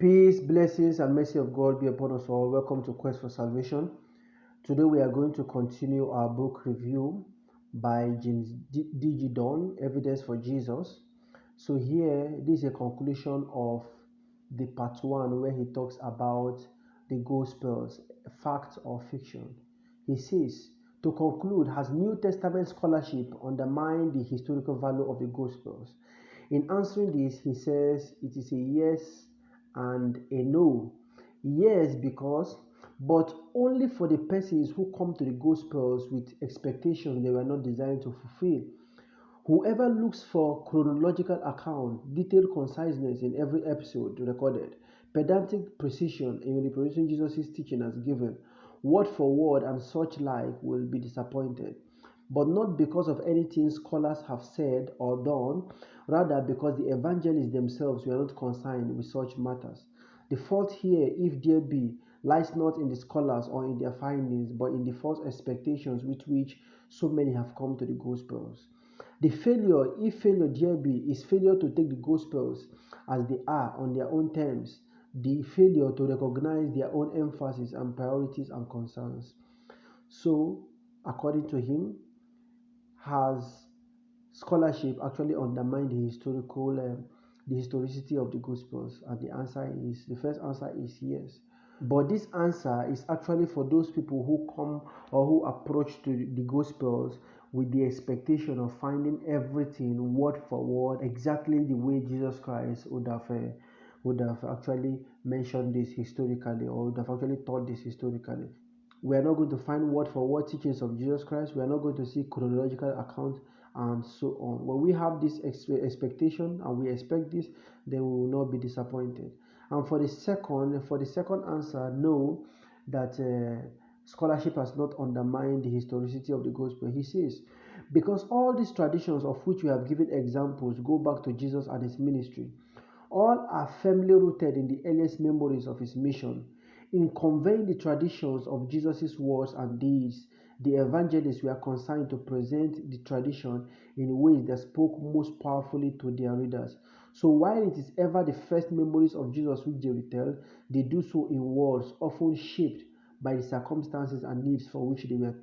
Peace, blessings, and mercy of God be upon us all. Welcome to Quest for Salvation. Today we are going to continue our book review by James D.G. Dunn, Evidence for Jesus. So here, this is a conclusion of the part 1 where he talks about the Gospels, fact or fiction. He says, to conclude, has New Testament scholarship undermined the historical value of the Gospels? In answering this, he says it is a yes and a no. Yes, because, but only for the persons who come to the Gospels with expectations they were not designed to fulfill. Whoever looks for chronological account, detailed conciseness in every episode recorded, pedantic precision in reproducing Jesus' teaching as given, word for word and such like will be disappointed. But not because of anything scholars have said or done, rather because the evangelists themselves were not concerned with such matters. The fault here, if there be, lies not in the scholars or in their findings, but in the false expectations with which so many have come to the Gospels. The failure, if failure there be, is failure to take the Gospels as they are on their own terms, the failure to recognize their own emphasis and priorities and concerns. So, according to him, has scholarship actually undermined the historicity of the Gospels? And the first answer is yes. But this answer is actually for those people who come or who approach to the Gospels with the expectation of finding everything word for word exactly the way Jesus Christ would have actually mentioned this historically, or would have actually taught this historically. We are not going to find word for word teachings of Jesus Christ. We are not going to see chronological accounts and so on. When we have this expectation and we expect this, then we will not be disappointed. And for the second answer, no, that scholarship has not undermined the historicity of the gospel. He says, because all these traditions of which we have given examples go back to Jesus and his ministry. All are firmly rooted in the earliest memories of his mission. In conveying the traditions of Jesus' words and deeds, the evangelists were concerned to present the tradition in ways that spoke most powerfully to their readers. So while it is ever the first memories of Jesus which they retell, they do so in words often shaped by the circumstances and needs for which they were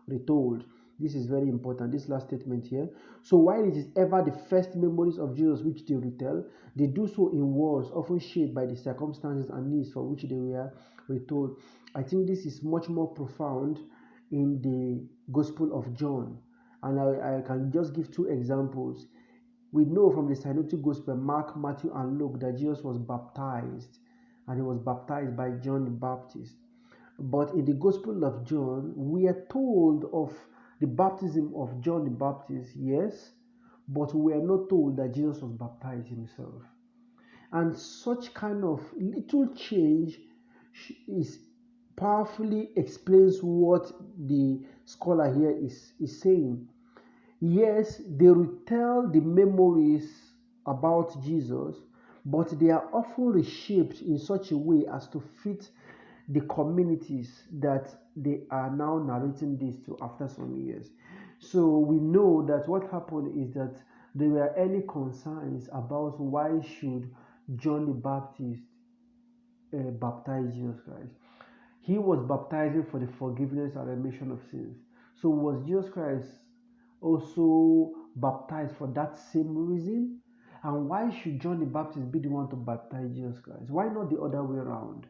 retold. This is very important, this last statement here. So while it is ever the first memories of Jesus which they retell, they do so in words often shaped by the circumstances and needs for which they were retold. I think this is much more profound in the Gospel of John. And I can just give two examples. We know from the Synoptic Gospel, Mark, Matthew, and Luke, that Jesus was baptized, and he was baptized by John the Baptist. But in the Gospel of John, we are told of the baptism of John the Baptist, yes, but we are not told that Jesus was baptized himself. And such kind of little change is powerfully explains what the scholar here is saying. Yes, they retell the memories about Jesus, but they are often reshaped in such a way as to fit the communities that they are now narrating this to after some years. So we know that what happened is that there were early concerns about why should John the Baptist baptize Jesus Christ. He was baptizing for the forgiveness and remission of sins. So was Jesus Christ also baptized for that same reason? And why should John the Baptist be the one to baptize Jesus Christ? Why not the other way around?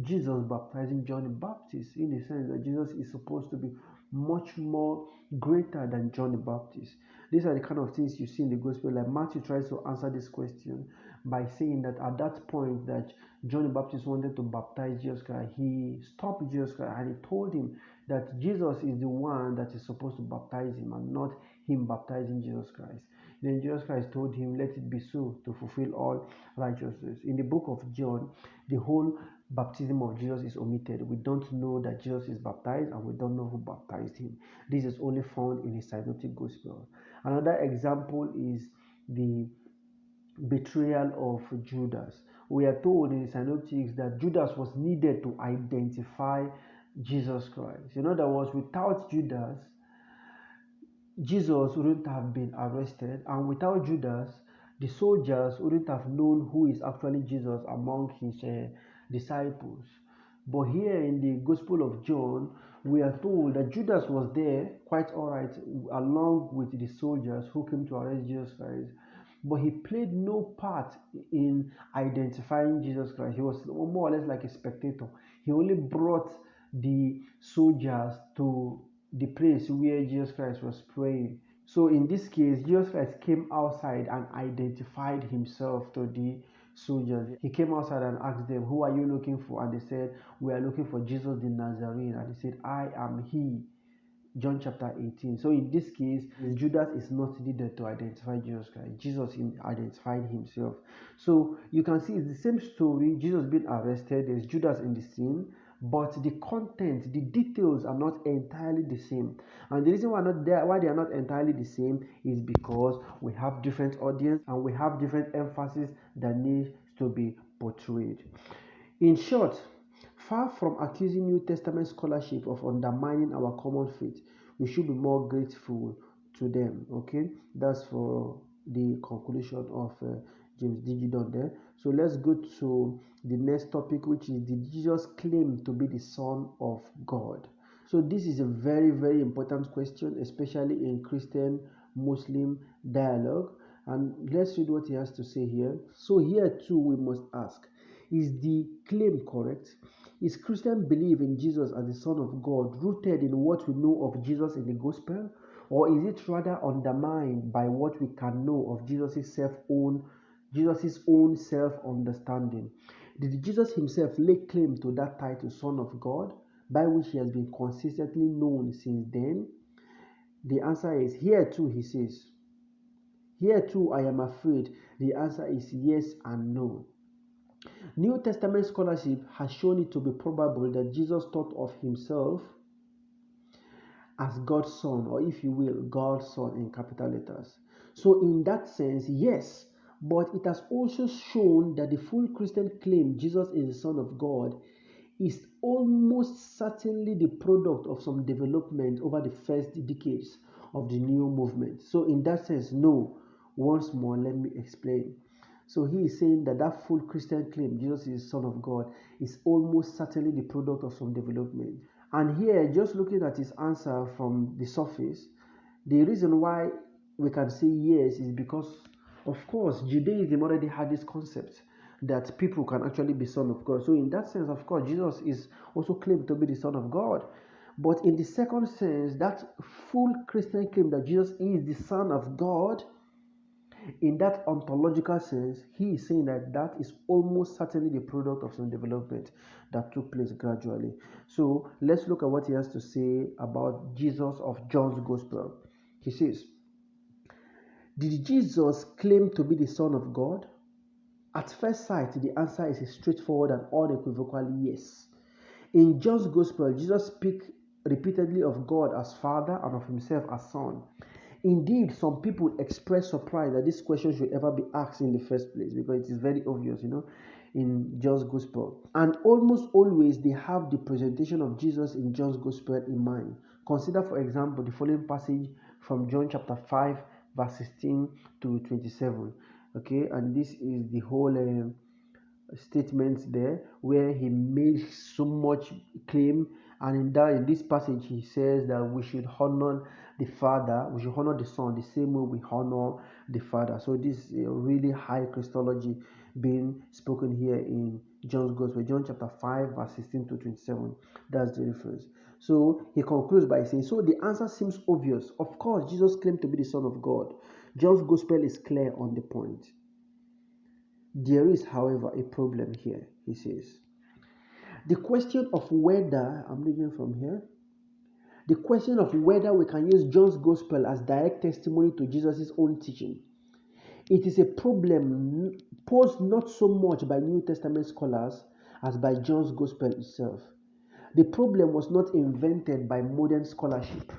Jesus baptizing John the Baptist, in the sense that Jesus is supposed to be much more greater than John the Baptist. These are the kind of things you see in the gospel. Like Matthew tries to answer this question by saying that at that point that John the Baptist wanted to baptize Jesus Christ, he stopped Jesus Christ and he told him that Jesus is the one that is supposed to baptize him and not him baptizing Jesus Christ. Then Jesus Christ told him, let it be so, to fulfill all righteousness. In the book of John, the whole baptism of Jesus is omitted. We don't know that Jesus is baptized and we don't know who baptized him. This is only found in the Synoptic Gospel. Another example is the betrayal of Judas. We are told in the Synoptics that Judas was needed to identify Jesus Christ. In other words, without Judas, Jesus wouldn't have been arrested, and without Judas, the soldiers wouldn't have known who is actually Jesus among his disciples. But here in the Gospel of John, we are told that Judas was there, quite all right, along with the soldiers who came to arrest Jesus Christ. But he played no part in identifying Jesus Christ. He was more or less like a spectator. He only brought the soldiers to the place where Jesus Christ was praying. So in this case, Jesus Christ came outside and identified himself to the soldiers. He came outside and asked them, "Who are you looking for?" And they said, "We are looking for Jesus the Nazarene." And he said, "I am he." John chapter 18. So in this case, Judas is not needed to identify Jesus Christ. Jesus identified himself. So you can see it's the same story. Jesus being arrested, there's Judas in the scene, but the content, the details are not entirely the same. And the reason why they are not entirely the same is because we have different audience and we have different emphasis that needs to be portrayed. In short, far from accusing New Testament scholarship of undermining our common faith, we should be more grateful to them. Okay, that's for the conclusion of James D. Dunn there. So let's go to the next topic, which is, did Jesus claim to be the Son of God? So this is a very, very important question, especially in Christian Muslim dialogue. And let's read what he has to say here. So here too we must ask, is the claim correct? Is Christian belief in Jesus as the Son of God rooted in what we know of Jesus in the gospel? Or is it rather undermined by what we can know of Jesus' own self-understanding? Did Jesus himself lay claim to that title, Son of God, by which he has been consistently known since then? The answer is, here too, he says. Here too, I am afraid the answer is yes and no. New Testament scholarship has shown it to be probable that Jesus thought of himself as God's Son, or if you will, God's Son in capital letters. So in that sense, yes, but it has also shown that the full Christian claim Jesus is the Son of God is almost certainly the product of some development over the first decades of the new movement. So in that sense, no. Once more, let me explain. So he is saying that that full Christian claim, Jesus is the Son of God, is almost certainly the product of some development. And here, just looking at his answer from the surface, the reason why we can say yes is because, of course, Judaism already had this concept that people can actually be Son of God. So in that sense, of course, Jesus is also claimed to be the Son of God. But in the second sense, that full Christian claim that Jesus is the Son of God, in that ontological sense, he is saying that that is almost certainly the product of some development that took place gradually. So let's look at what he has to say about Jesus of John's Gospel. He says, did Jesus claim to be the Son of God? At first sight, the answer is straightforward and unequivocally yes. In John's Gospel, Jesus speaks repeatedly of God as Father and of himself as Son. Indeed, some people express surprise that this question should ever be asked in the first place, because it is very obvious, in John's Gospel. And almost always they have the presentation of Jesus in John's Gospel in mind. Consider, for example, the following passage from John chapter 5, verse 16 to 27. Okay, and this is the whole statements there where he made so much claim, and in this passage he says that we should honor the Father, we should honor the Son the same way we honor the Father. So this is a really high Christology being spoken here in John's Gospel, John chapter 5 verse 16 to 27. That's the reference. So he concludes by saying, so the answer seems obvious. Of course, Jesus claimed to be the Son of God. John's Gospel is clear on the point. There is, however, a problem here, he says. The question of whether, I'm reading from here, the question of whether we can use John's Gospel as direct testimony to Jesus' own teaching. It is a problem posed not so much by New Testament scholars as by John's Gospel itself. The problem was not invented by modern scholarship.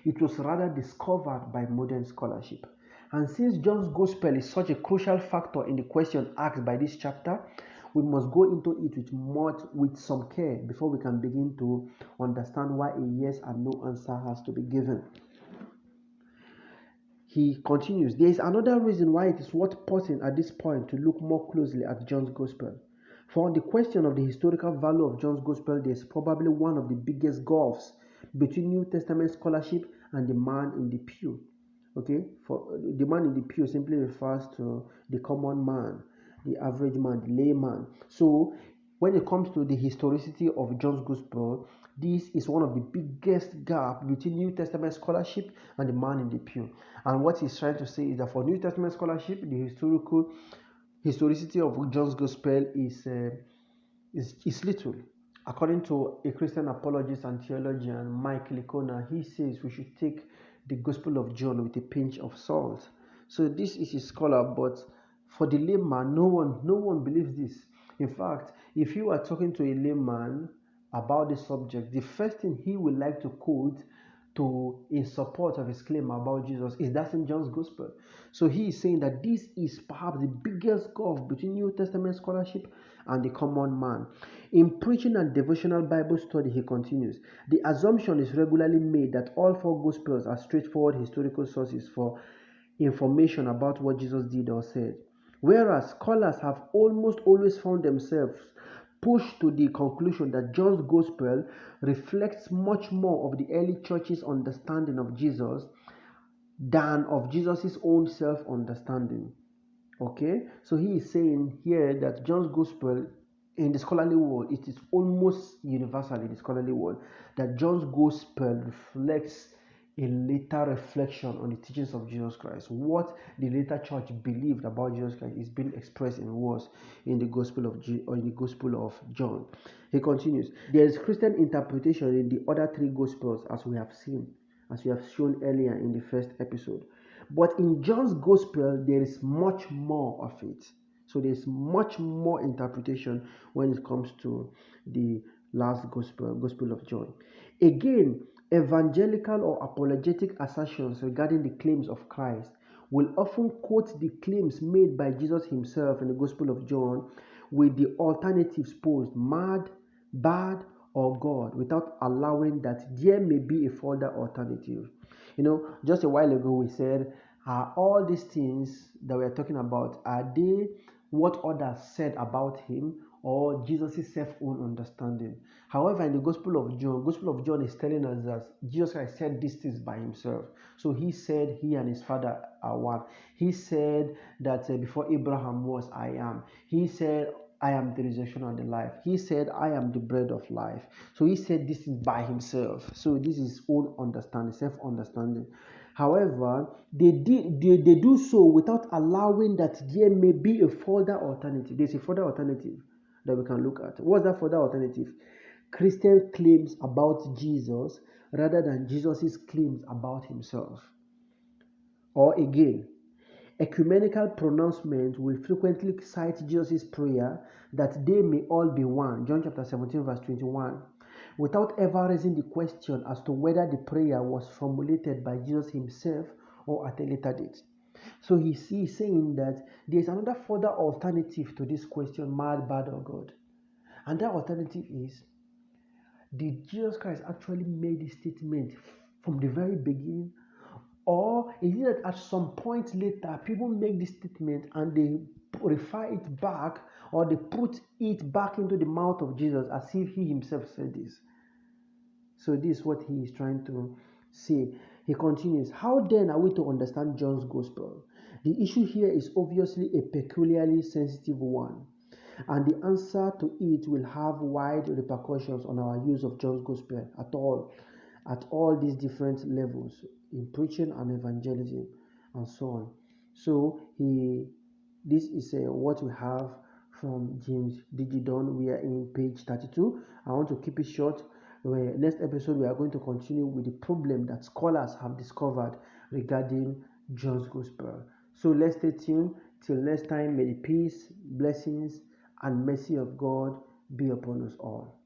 It was rather discovered by modern scholarship. And since John's Gospel is such a crucial factor in the question asked by this chapter, we must go into it with some care before we can begin to understand why a yes and no answer has to be given. He continues, there is another reason why it is worth pausing at this point to look more closely at John's Gospel. For on the question of the historical value of John's Gospel, there is probably one of the biggest gulfs between New Testament scholarship and the man in the pew. Okay, for the man in the pew simply refers to the common man, the average man, the layman. So when it comes to the historicity of John's Gospel, this is one of the biggest gap between New Testament scholarship and the man in the pew. And what he's trying to say is that for New Testament scholarship, the historicity of John's Gospel is little. According to a Christian apologist and theologian, Mike Licona, he says we should take the Gospel of John with a pinch of salt. So this is a scholar, but for the layman, no one believes this. In fact, if you are talking to a layman about the subject, the first thing he would like to quote in support of his claim about Jesus is that in John's Gospel. So he is saying that this is perhaps the biggest gulf between New Testament scholarship and the common man. In preaching and devotional Bible study, he continues, the assumption is regularly made that all four Gospels are straightforward historical sources for information about what Jesus did or said. Whereas scholars have almost always found themselves pushed to the conclusion that John's Gospel reflects much more of the early church's understanding of Jesus than of Jesus' own self-understanding. Okay, so he is saying here that John's Gospel in the scholarly world, it is almost universal in the scholarly world that John's Gospel reflects a later reflection on the teachings of Jesus Christ. What the later church believed about Jesus Christ is being expressed in words in the Gospel of John. He continues, there is Christian interpretation in the other three Gospels as we have shown earlier in the first episode. But in John's Gospel, there is much more of it. So there's much more interpretation when it comes to the last Gospel of John. Again, evangelical or apologetic assertions regarding the claims of Christ will often quote the claims made by Jesus himself in the Gospel of John with the alternatives posed, mad, bad, or God, without allowing that there may be a further alternative. Just a while ago we said, are all these things that we're talking about, are they what others said about him or Jesus' self-own understanding? However, in the Gospel of John is telling us that Jesus Christ said these things by himself. So he said he and his Father are one. He said that before Abraham was, I am. He said, I am the resurrection and the life. He said, I am the bread of life. So he said this is by himself. So this is his own understanding, self-understanding. However, they do so without allowing that there may be a further alternative. There's a further alternative that we can look at. What's that further alternative? Christian claims about Jesus rather than Jesus' claims about himself. Or again, ecumenical pronouncements will frequently cite Jesus' prayer that they may all be one, John chapter 17 verse 21, without ever raising the question as to whether the prayer was formulated by Jesus himself or at a later date. So he's saying that there's another further alternative to this question, mad, bad, or God. And that alternative is, did Jesus Christ actually make this statement from the very beginning? Or is it that at some point later, people make this statement and they refer it back, or they put it back into the mouth of Jesus as if he himself said this? So this is what he is trying to say. He continues, how then are we to understand John's Gospel? The issue here is obviously a peculiarly sensitive one, and the answer to it will have wide repercussions on our use of John's Gospel at all these different levels in preaching and evangelism and so on. So this is what we have from James D.G. Dunn. We are in page 32. I want to keep it short. Next episode we are going to continue with the problem that scholars have discovered regarding John's Gospel. So let's stay tuned. Till next time, may the peace, blessings, and mercy of God be upon us all.